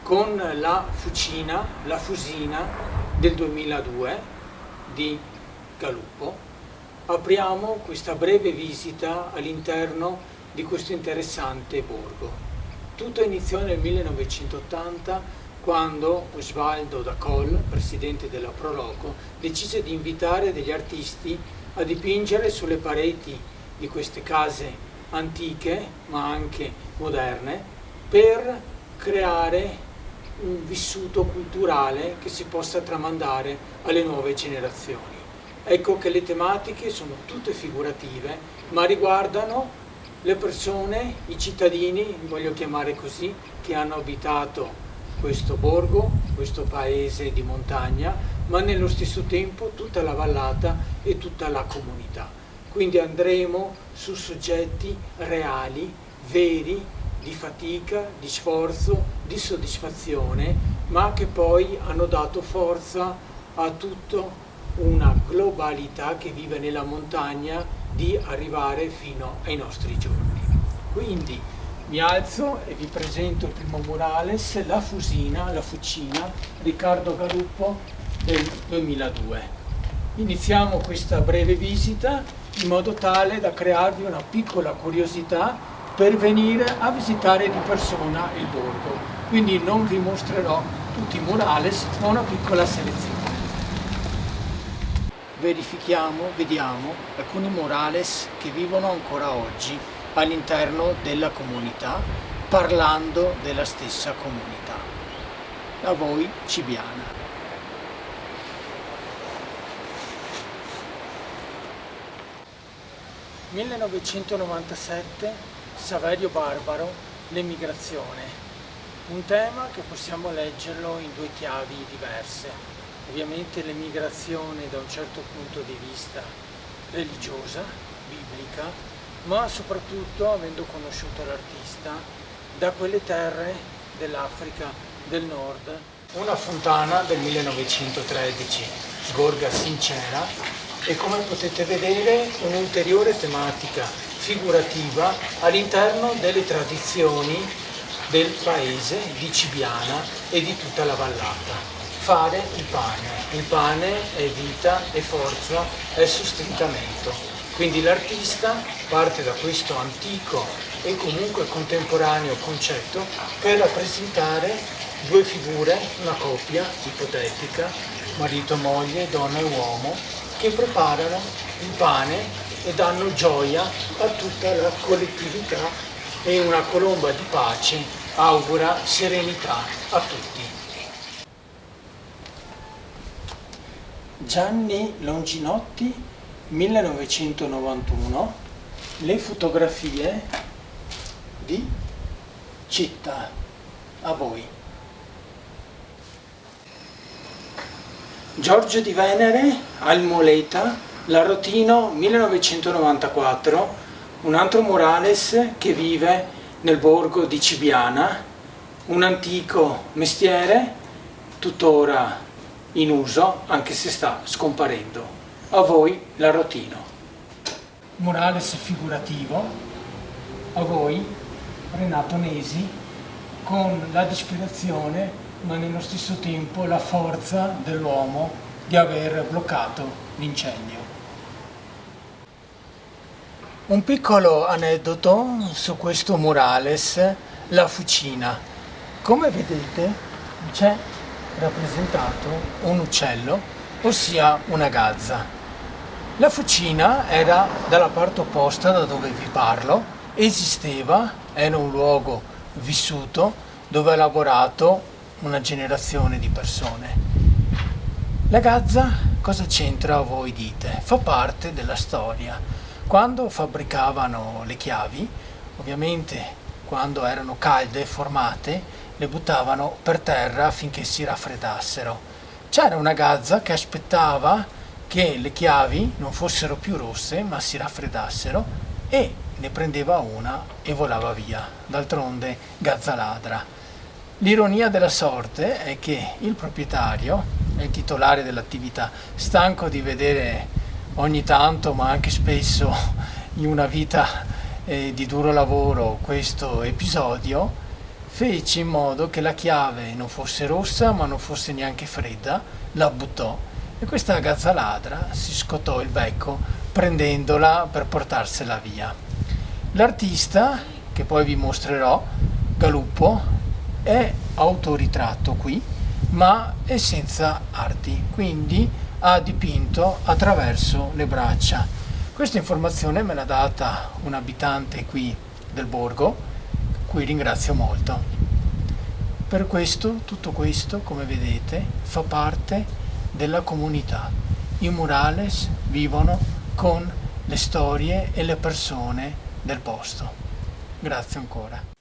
con la Fucina, la Fusina del 2002 di Galuppo. Apriamo questa breve visita all'interno di questo interessante borgo. Tutto iniziò nel 1980 quando Osvaldo D'Acol, presidente della Pro Loco, decise di invitare degli artisti a dipingere sulle pareti di queste case antiche ma anche moderne per creare un vissuto culturale che si possa tramandare alle nuove generazioni. Ecco che le tematiche sono tutte figurative, ma riguardano le persone, i cittadini, voglio chiamare così, che hanno abitato questo borgo, questo paese di montagna, ma nello stesso tempo tutta la vallata e tutta la comunità. Quindi andremo su soggetti reali, veri, di fatica, di sforzo, di soddisfazione, ma che poi hanno dato forza a tutta una globalità che vive nella montagna di arrivare fino ai nostri giorni. Quindi mi alzo e vi presento il primo murales, La Fusina, la Fucina, Riccardo Galuppo del 2002. Iniziamo questa breve visita in modo tale da crearvi una piccola curiosità per venire a visitare di persona il borgo. Quindi non vi mostrerò tutti i murales, ma una piccola selezione. Vediamo alcuni murales che vivono ancora oggi all'interno della comunità, parlando della stessa comunità. A voi Cibiana. (1997) Saverio Barbaro, l'emigrazione. Un tema che possiamo leggerlo in due chiavi diverse. Ovviamente l'emigrazione da un certo punto di vista religiosa, biblica, ma soprattutto, avendo conosciuto l'artista, da quelle terre dell'Africa del Nord. Una fontana del 1913, Gorga Sincera, e come potete vedere un'ulteriore tematica figurativa all'interno delle tradizioni del paese di Cibiana e di tutta la vallata. Fare il pane. Il pane è vita, è forza, è sostentamento. Quindi l'artista parte da questo antico e comunque contemporaneo concetto per rappresentare due figure, una coppia ipotetica, marito e moglie, donna e uomo, che preparano il pane e danno gioia a tutta la collettività, e una colomba di pace augura serenità a tutti. Gianni Longinotti, 1991, le fotografie di Città. A voi. Giorgio Di Venere, Almoleta, Larrotino, 1994, un altro murales che vive nel borgo di Cibiana, un antico mestiere tuttora in uso, anche se sta scomparendo. A voi Larrotino. Murales figurativo, a voi Renato Nesi, con la disperazione ma nello stesso tempo la forza dell'uomo di aver bloccato l'incendio. Un piccolo aneddoto su questo murales, La Fucina. Come vedete c'è rappresentato un uccello, ossia una gazza. La Fucina era dalla parte opposta da dove vi parlo, esisteva, era un luogo vissuto dove ha lavorato una generazione di persone. La gazza cosa c'entra, voi dite? Fa parte della storia. Quando fabbricavano le chiavi, ovviamente quando erano calde e formate, le buttavano per terra affinché si raffreddassero. C'era una gazza che aspettava che le chiavi non fossero più rosse ma si raffreddassero, e ne prendeva una e volava via. D'altronde gazza ladra. L'ironia della sorte è che il proprietario, il titolare dell'attività, stanco di vedere ogni tanto, ma anche spesso in una vita di duro lavoro, questo episodio, fece in modo che la chiave non fosse rossa ma non fosse neanche fredda, la buttò e questa gazza ladra si scottò il becco prendendola per portarsela via. L'artista, che poi vi mostrerò, Galuppo, è autoritratto qui, ma è senza arti, quindi ha dipinto attraverso le braccia. Questa informazione me l'ha data un abitante qui del borgo, cui ringrazio molto. Per questo, tutto questo, come vedete, fa parte della comunità. I murales vivono con le storie e le persone del posto. Grazie ancora.